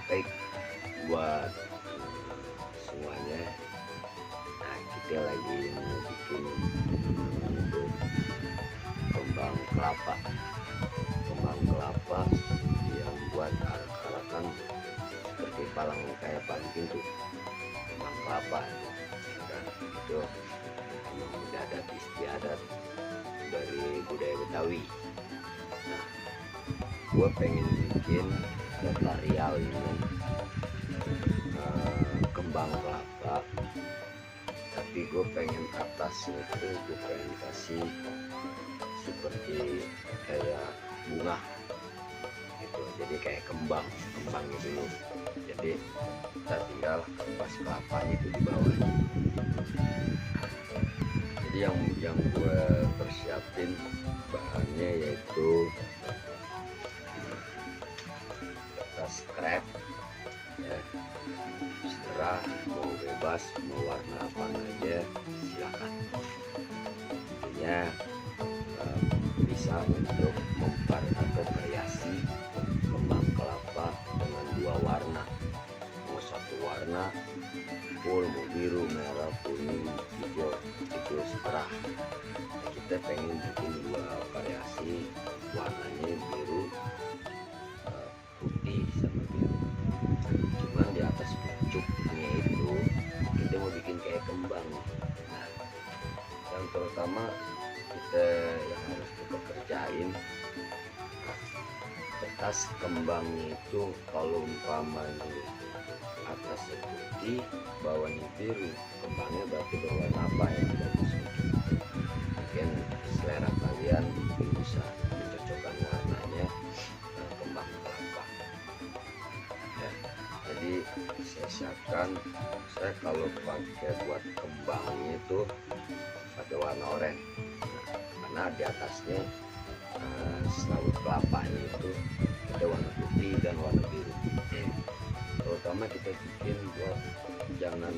Baik, buat semuanya, nah kita lagi mau bikin untuk kembang kelapa. Kembang kelapa yang buat arak-arakan seperti palang kayak paling pintu. Kembang kelapa dan itu memang udah adat istiadat dari budaya Betawi. Nah, gue pengen bikin tutorial ini kembang kelapa, tapi gue pengen atasnya itu gue pengen kasih seperti kayak bunga gitu, jadi kayak kembangnya dulu, jadi kita tinggal pas kelapanya itu di bawahnya. Jadi yang gue persiapin bahannya yaitu kertas krep ya, setelah mau bebas mau warna apa aja silakan. Intinya bisa untuk memvariasi kembang kelapa dengan dua warna, mau satu warna full, mau biru, merah, kuning, hijau, itu seterah. Nah, kita pengen bikin dua variasi warnanya biru, putih sama biru. Cuman di atas pucuknya itu kita mau bikin kayak kembang. Nah, yang terutama kita yang harus kita kerjain, kertas kembangnya itu kalau umpamanya atasnya putih bawahnya biru, kembangnya berarti berwarna apa yang bagus. Mungkin selera kalian bisa mencocokkan warnanya kembang kelapa ya. Jadi saya siapkan, saya kalau pakai buat kembangnya itu pakai warna oranye. Karena di atasnya selawut kelapanya itu kita warna putih dan warna biru. Terutama kita bikin buat jangan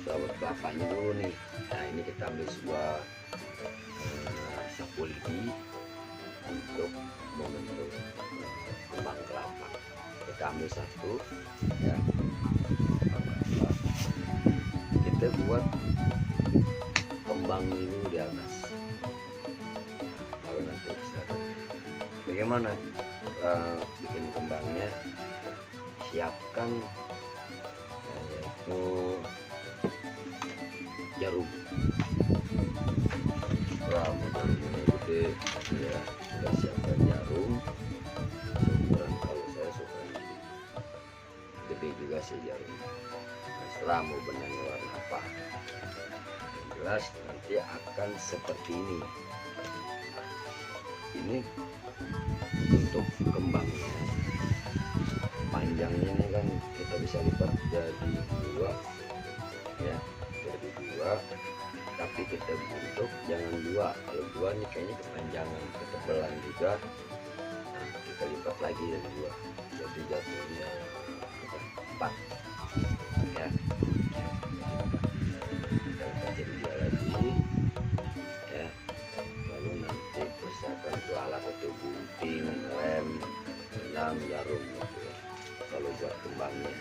selawut kelapanya dulu nih. Nah, ini kita ambil sebuah sapu lidi untuk membentuk kembang kelapa. Kita ambil satu ya, kita buat kembang dulu di atas, lalu nanti bisa bagaimana bikin kembangnya. Siapkan yaitu jarum. Jarum ini gede ya, sudah siapkan jarum ukuran, kalau saya suka gede juga sih jarum. Nah, setelah mau benangnya warna apa yang jelas nanti akan seperti ini. Ini untuk kembangnya, panjangnya ini kan kita bisa lipat jadi dua ya, jadi dua, tapi kita bentuk jangan dua. Kalau dua nih kayaknya kepanjangan, ketebalan juga. Nah, kita lipat lagi jadi dua, jadi jatuhnya empat ya. Kita lipat jadi dua lagi ya. Lalu nanti persiapan itu alat itu gunting, lem, benang, jarum gitu ya. Kalau buat kembangnya,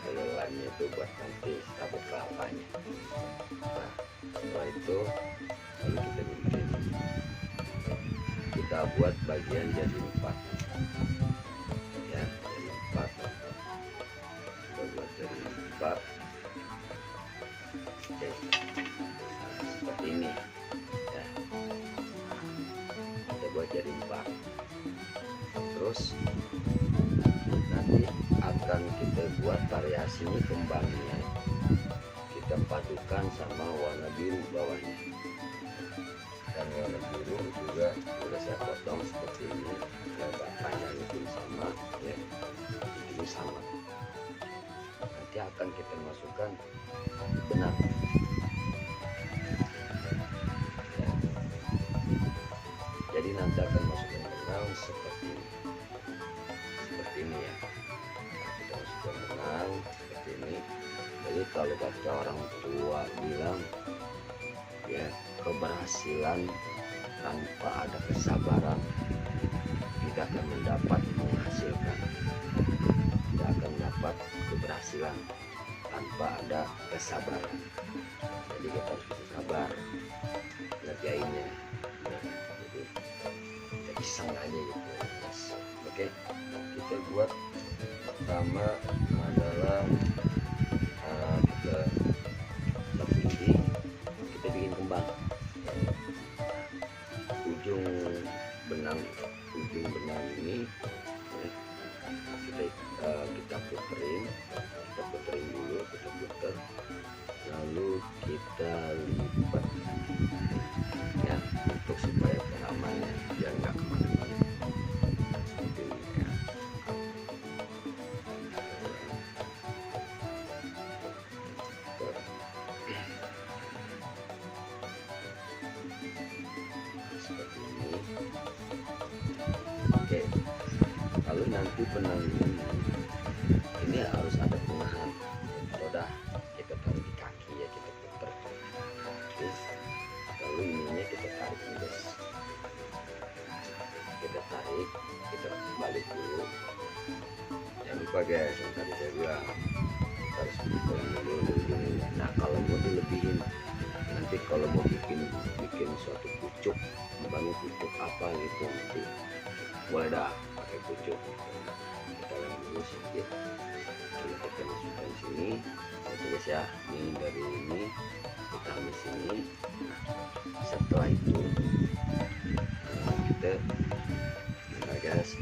kalau lemnya itu buat nanti sabut kelapanya. Nah, setelah itu lalu kita bikin, kita buat bagian jadi empat ya, jadi empat. Kita buat jadi empat. Oke, nah, seperti ini ya, kita buat jadi empat. Terus nanti akan kita buat variasinya kembangnya, kita padukan sama warna biru bawahnya, dan warna biru juga sudah saya potong seperti ini, lebar panjangnya pun sama ya, ini sama. Nanti akan kita masukkan benang ya. Jadi nanti akan masukkan benang seperti ini ya. Nah, kita masukkan benang seperti ini. Jadi kalau kata orang tua bilang ya, keberhasilan tanpa ada kesabaran tidak akan mendapat menghasilkan, tidak berjalan tanpa ada kesabaran. Jadi kita harus bisa sabar ngerjainnya. Jadi kita iseng aja gitu. Yes. Oke, kita buat pertama adalah kita satu ini kita bikin kembang. ujung benang ini ya, kita puterin dulu, kita puter, lalu kita lipat ya, untuk supaya pengamannya biar nggak kemana-mana. Seperti ini ya. Seperti ini. Oke, lalu nanti benang ini harus ada penahan. Udah kita taruh di kaki ya, kita putar. Lalu ininya kita tarik nih guys. Kita tarik, kita balik dulu. Jangan lupa guys, yang tadi saya bilang kita harus putar dulu ujungnya. Nah kalau mau dilebihin, nanti kalau mau bikin suatu pucuk, membangun pucuk apa gitu, nanti boleh dah pakai pucuk. Kita lem dulu sedikit, lalu kita masukkan sini itu guys ya. Ini dari ini kita ambil sini. Nah, setelah itu kita guys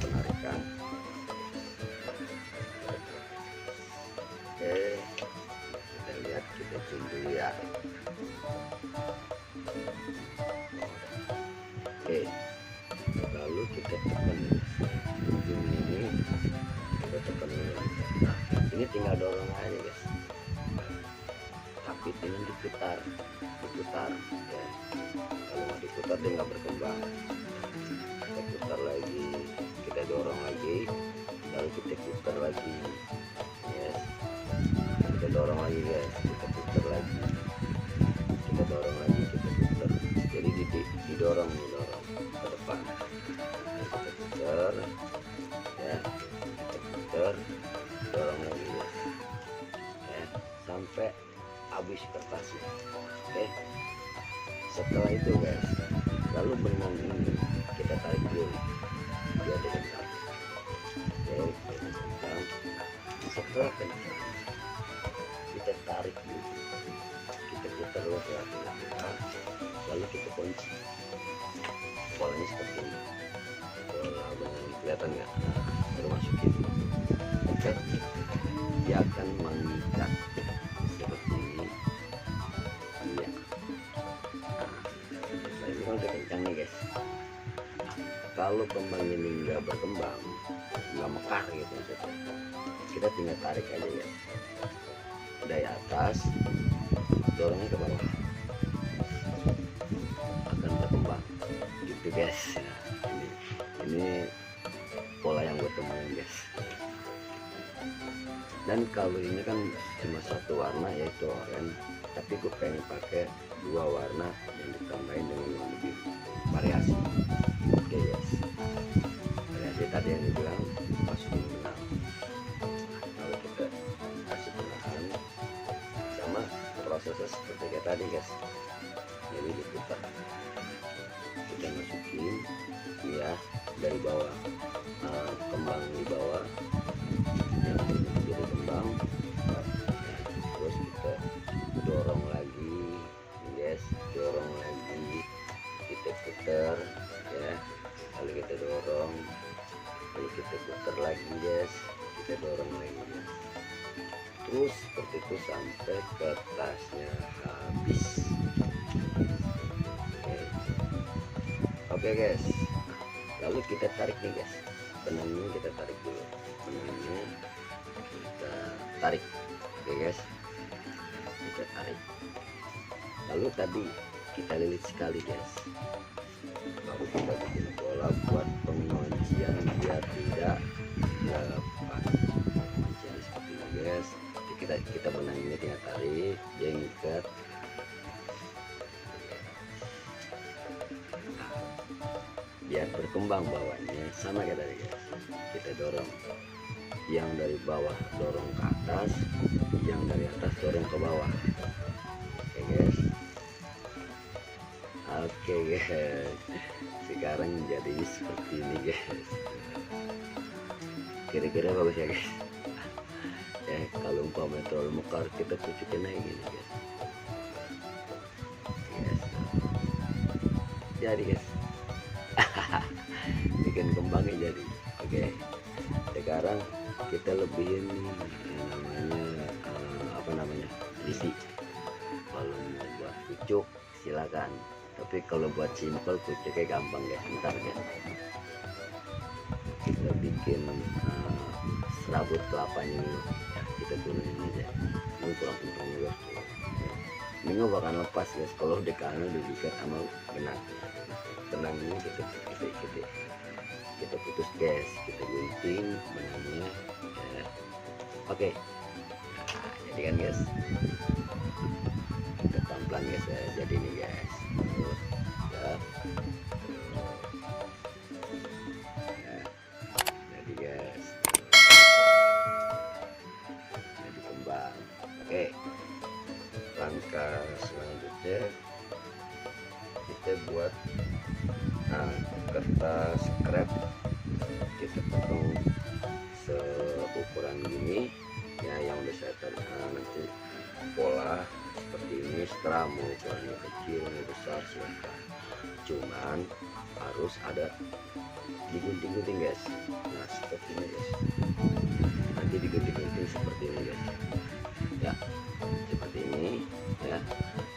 penarikan. Oke, kita lihat, kita zoom dulu ya. Oke, lalu kita tekan ujung ini, kita tekan dulu. Nah ini tinggal dorong aja guys, tapi ini diputar ya. Kalau mau diputar dia nggak berkembang. Kita putar lagi, kita dorong lagi, lalu kita putar lagi yes. Kita dorong lagi guys, kita putar lagi, kita dorong lagi, kita putar. Jadi didorong ke depan. Kita putar ya, kita putar, dorong lagi guys ya, sampai habis kertasnya. Oke, setelah itu guys, lalu benang ini kita tarik dulu biar dia kencang. Oke, kita kencang. Setelah kencang kita tarik dulu, kita putar dulu ya, lalu kita kunci. Polanya seperti ini. Pola benang kelihatan nggak? Baru masukin. Oke, dia akan mengikat seperti ini. Iya. Nah, ini kan udah kencang nih guys. Kalau kembang ini nggak berkembang, nggak mekar gitu maksudnya, kita tinggal tarik aja ya dari atas, dorongnya ke bawah, akan berkembang gitu guys. Nah, ini pola yang gue temuin guys. Dan kalau ini kan cuma satu warna yaitu oranye, tapi gue pengen pakai dua warna yang ditambahin dengan yang lebih variasi. Oke guys, variasi tadi yang dibilang masukin benang, lalu kita kasih penahan, sama prosesnya seperti kayak tadi guys. Jadi diputar, kita masukin ya dari bawah, kembang di bawah yang jadi kembang ya, terus kita dorong lagi guys, dorong lagi, kita putar ya, lalu kita dorong, lalu kita putar lagi guys, kita dorong lagi guys, terus seperti itu sampai kertasnya habis. Oke guys, lalu kita tarik nih guys, benangnya kita tarik dulu, benangnya kita tarik. Oke guys, kita tarik, lalu tadi kita lilit sekali guys, lalu kita bikin pola buat penguncian biar tidak lepas. Jadi seperti ini guys. Jadi kita benangnya tinggal tarik, dia ngikat. Biar berkembang bawahnya sama kayak tadi guys, kita dorong yang dari bawah dorong ke atas, yang dari atas dorong ke bawah. Oke guys, oke guys, sekarang jadi seperti ini guys. Kira-kira bagus ya guys. Kalau umpamanya terlalu mekar, kita pucukin aja gini guys. Jadi guys, bikin kembangnya jadi. Oke, sekarang kita lebihin nih yang namanya lidi. Kalau mau buat pucuk silakan, tapi kalau buat simple pucuknya gampang guys. Ntar guys, kita bikin serabut kelapanya dulu. Kita turunin aja, ini kurang kencang juga. Ini nggak bakal lepas guys, kalau udah kangen udah diikat sama benang. Benang ini kita putus guys, kita gunting benangnya ya. Oke, nah, jadi kan guys, kita pelan-pelan guys ya. Jadi nih guys, ya. Ya, jadi guys, jadi kembang. Oke, langkah selanjutnya kita buat kertas krep. Kita potong seukuran gini ya, yang udah saya nanti pola seperti ini. Setelah mau ukurannya kecil mau besar silahkan, cuman harus ada digunting-gunting guys. Nah seperti ini guys, nanti digunting-gunting seperti ini guys ya, seperti ini ya.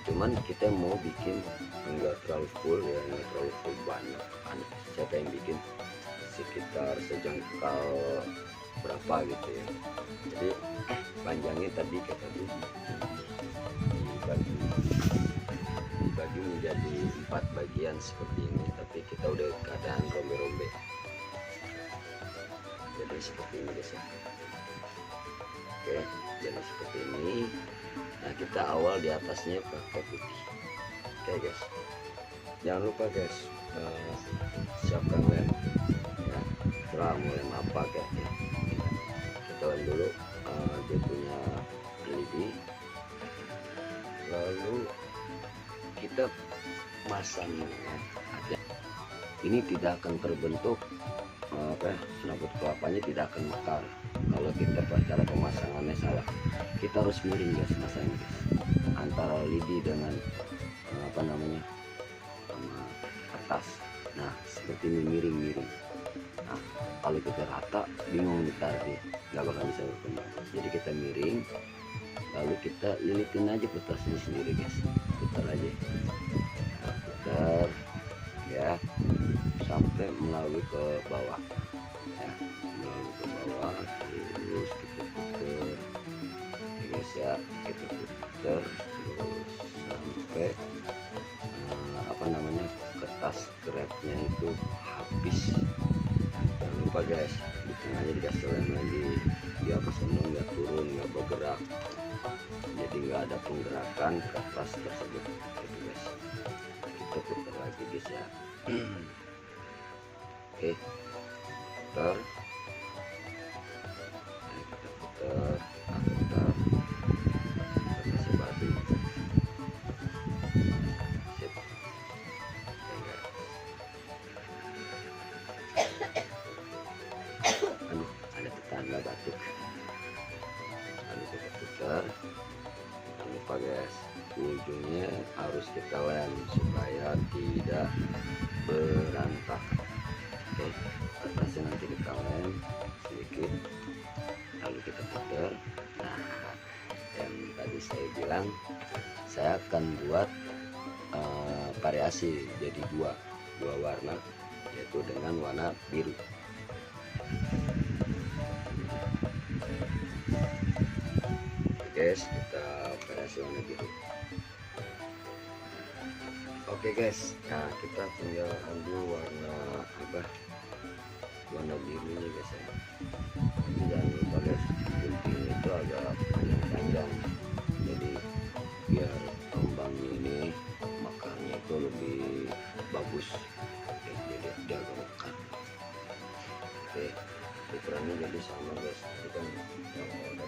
Cuman kita mau bikin enggak terlalu full ya, enggak terlalu full banyak. Saya pengen bikin sekitar sejengkal berapa gitu ya. Jadi panjangnya tadi kita dibagi menjadi 4 bagian seperti ini, tapi kita udah keadaan rombe-rombe. Jadi seperti ini guys ya. Oke, jadi seperti ini. Nah kita awal di atasnya pakai putih. Oke guys, jangan lupa guys, siapkan lem ya. Setelah mau lem apa kayaknya, kita lem dulu dia punya lidi, lalu kita masang ya. Ini tidak akan terbentuk senabut kelapanya, tidak akan mekar kalau kita cara pemasangannya salah. Kita harus miring guys masangnya guys, antara lidi dengan sama kertas. Nah seperti ini, miring. Nah kalau kita rata bingung ditarik, nggak bakal bisa berkembang. Jadi kita miring, lalu kita lilitin aja kertasnya sendiri guys, putar aja, nah, putar ya sampai melalui ke bawah ya, melalui ke bawah, terus kita putar ya guys ya, kita putar terus sampai kertas krepnya itu habis. Jangan lupa guys, di tengahnya dikasih lem lagi biar pesenung nggak turun, nggak bergerak, jadi nggak ada penggerakan kertas tersebut gitu guys. Kita putar lagi guys ya. Oke, putar. Nah, kita putar, kasih batu. Ada tetangga batuk. Lalu kita putar. Jangan lupa guys, ujungnya harus kita lem supaya tidak berantakan. Oke, kertasnya nanti kita lem sedikit, lalu kita putar. Nah, yang tadi saya bilang saya akan buat variasi jadi dua warna, yaitu dengan warna biru. Guys, kita variasi warna biru. Oke guys, nah kita tinggal ambil warna warna birunya guys ya. Jangan lupa guys, guntingnya itu agak panjang-panjang, jadi biar kembangnya ini makarnya itu lebih bagus. Oke, jadi dia agak mekar. Oke, ukurannya jadi sama guys. Jadi kan kalau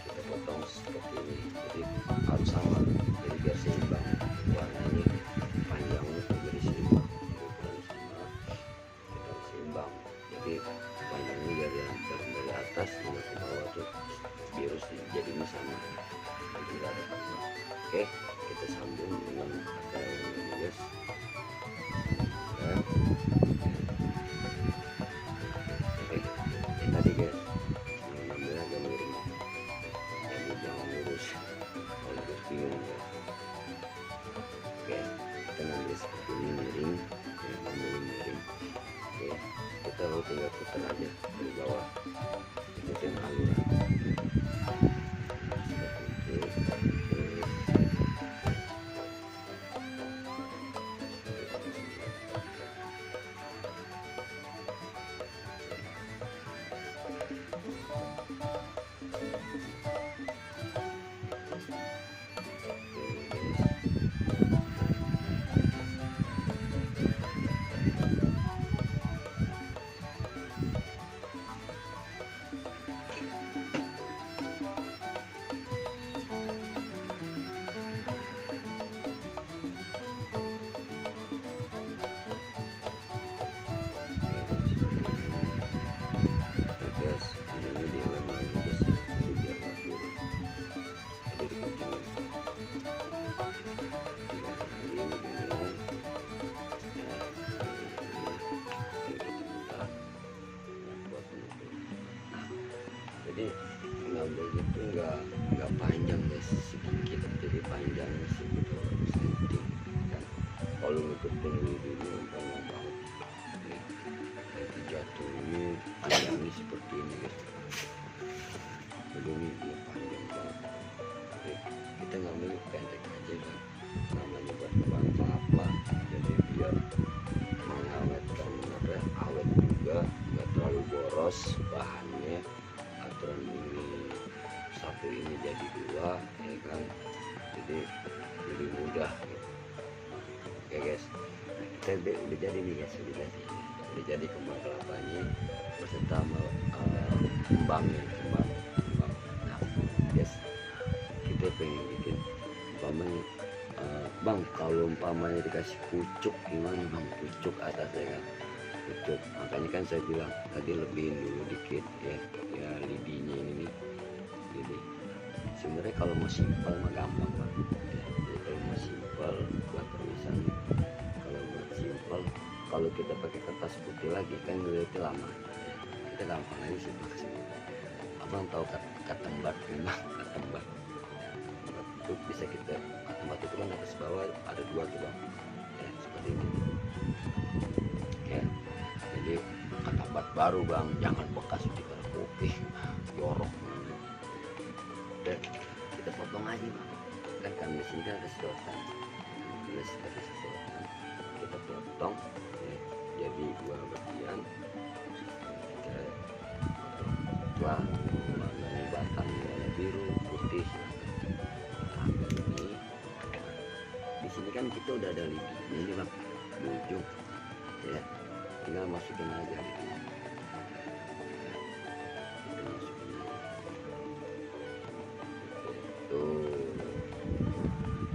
kita potong seperti ini jadi harus sama, jadi biar seimbang warna ini, panjangnya tuh jadi seimbang, ukuran sama, kita seimbang. Jadi panjangnya dari atas hingga ke bawah tuh biru jadinya sama, jadi nggak ada apa. Oke, kita sambung dengan akar yang ini guys ya. Oke, ini tadi guys ngambil agak miring, jadi jangan lurus, kalau lurus bingung ya. Oke, kita ngambil seperti ini miring ya, ngambil miring. Oke, kita tinggal putar aja dari bawah, ikutin aluran seperti itu. Jadi ngambil itu nggak panjang guys, sedikit, jadi panjangnya segitu senti kan. Kalau ngikutin lidinya umpamanya banget nih, nanti jatuhnya panjangnya seperti ini guys. Jadi ini dia panjang banget. Jadi kita ngambil pendek aja kan, namanya buat bahan kelapa, jadi biar mengawetkan apa, awet juga, nggak terlalu boros bahannya. Aturan ini satu ini jadi dua ya kan, jadi lebih mudah gitu. Oke guys, kita udah jadi nih guys, udah jadi kembang kelapanya beserta kembangnya, kembang. Nah guys, kita pengen bikin umpamanya bang, kalau umpamanya dikasih pucuk gimana bang, pucuk atasnya kan, pucuk. Makanya kan saya bilang tadi lebihin dulu dikit ya lidinya ini nih. Jadi sebenarnya kalau mau simpel mah gampang bang ya. Jadi kalau mau simpel buat tulisan, kalau buat simpel, kalau kita pakai kertas putih lagi kan itu lama ya. Kita gampang aja sih pakai. Abang tahu kata tembat memang, kata tembat itu bisa kita, tempat itu kan atas bawah ada dua tuh bang ya, seperti ini ya. Jadi tempat baru bang, jangan bekas di kopi jorok. Dan kita potong aja bang, kan kami sini kan ada sedotan, ada sedotan, kita potong ya, jadi dua bagian. Kita potong warnanya batang warna biru putih. Ini di sini kan kita udah ada lidinya ini bang di ujung ya, tinggal masukin aja lidinya. Kita masukin tuh,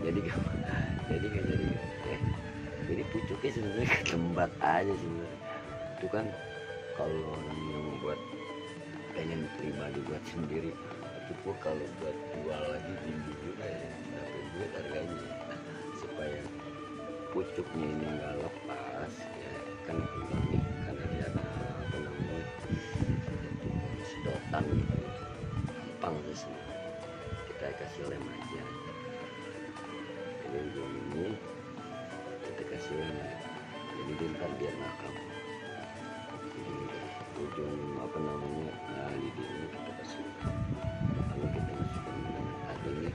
jadi ya. Jadi pucuknya sebenarnya ketembat aja sebenarnya. Itu kan kalau orang yang buat pengen pribadi buat sendiri, itu pun kalau buat jual lagi tinggi juga ya, dapat duit harganya. Nah, supaya pucuknya ini nggak lepas ya kan, ini karena dia ada apa namanya sedotan gitu, gampang sih sebenarnya. Kita kasih lem aja, jadi ujung ini kita kasih lem, jadi ntar biar nakal. Jadi ujung apa namanya, nah lidi ini kita kasih, lalu kita masukin tadi ini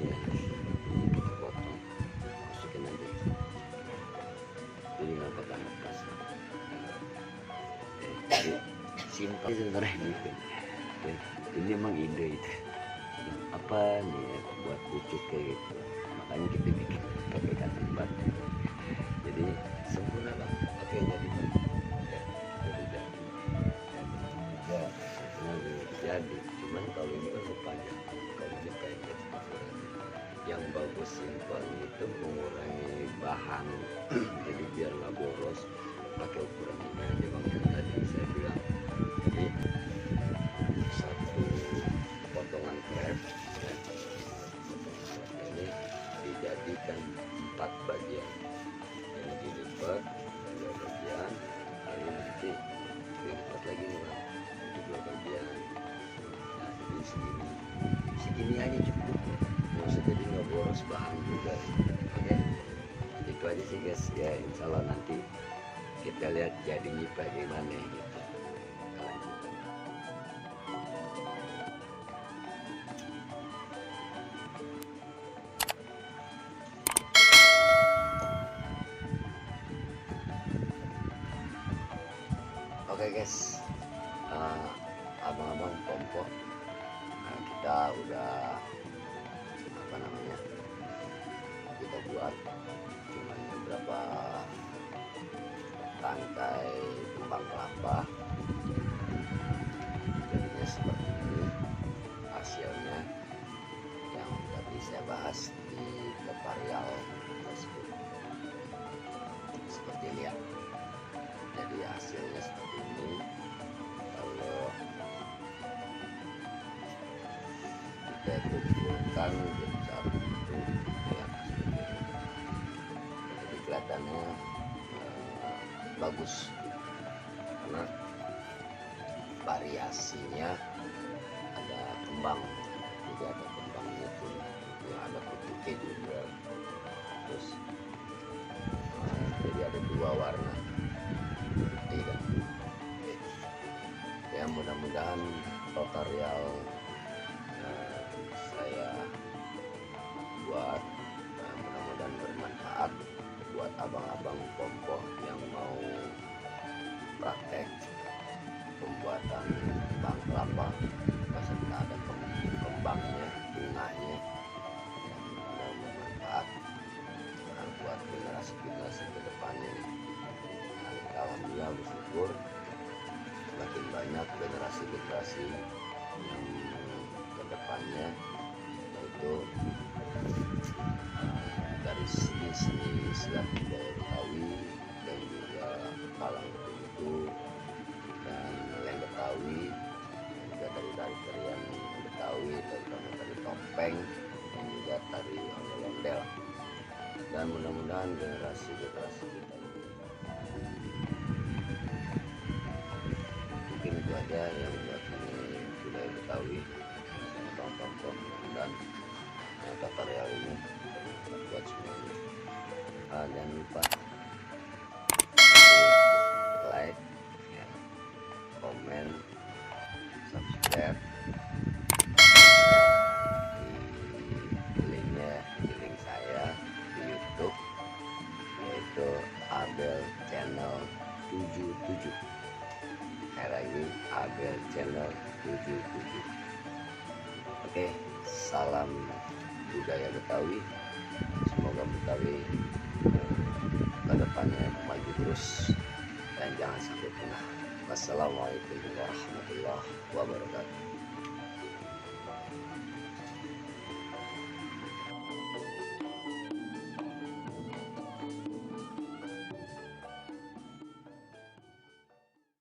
ya, kita potong, masukin aja, jadi nggak bakal lepas. Jadi simpel sebenarnya gitu ya. Ini emang ide itu apa nih ya, buat pucuk kayak gitu, makanya kita bikin pakai kata bat. Jadi sempurna bang, oke jadi bang ya, jadi harus paham juga. Oke, itu aja sih guys ya. Insya Allah nanti kita lihat jadinya bagaimana gitu kelanjutannya. Oke guys, abang-abang pompo, kita udah apa namanya, kita buat cuma beberapa tangkai kembang kelapa. Jadinya seperti ini hasilnya yang tadi saya bahas di tutorial tersebut. Seperti ini ya, jadi hasilnya seperti ini. Kalau kita kumpulkan jadi satu itu ya, jadi kelihatannya bagus karena variasinya ada kembang, jadi ada kembangnya pun yang ada putih juga, terus jadi ada dua warna putih dan putih. Ya mudah-mudahan tutorial saya buat mudah-mudahan bermanfaat buat abang-abang pompo yang mau praktek pembuatan kembang kelapa beserta ada kembangnya, bunganya, yang mudah bermanfaat buat generasi ke depannya. Alhamdulillah bersyukur semakin banyak generasi yang ke depannya, yaitu dari seni silat budaya Betawi dan juga palang pintu dan yang Betawi, dan juga dari tarian Betawi, terutama dari topeng dan juga tari ondel-ondel. Dan mudah-mudahan generasi kita ini, mungkin itu aja yang buat ini budaya Betawi tonton dan tutorial ini buat semuanya. Jangan lupa like ya, komen, subscribe di link saya di YouTube, yaitu Abel Channel 77. Sekali lagi Abel Channel 77. Oke, salam budaya Betawi. Semoga Betawi ke depannya maju terus dan jangan sampai punah. Wassalamualaikum warahmatullahi wabarakatuh.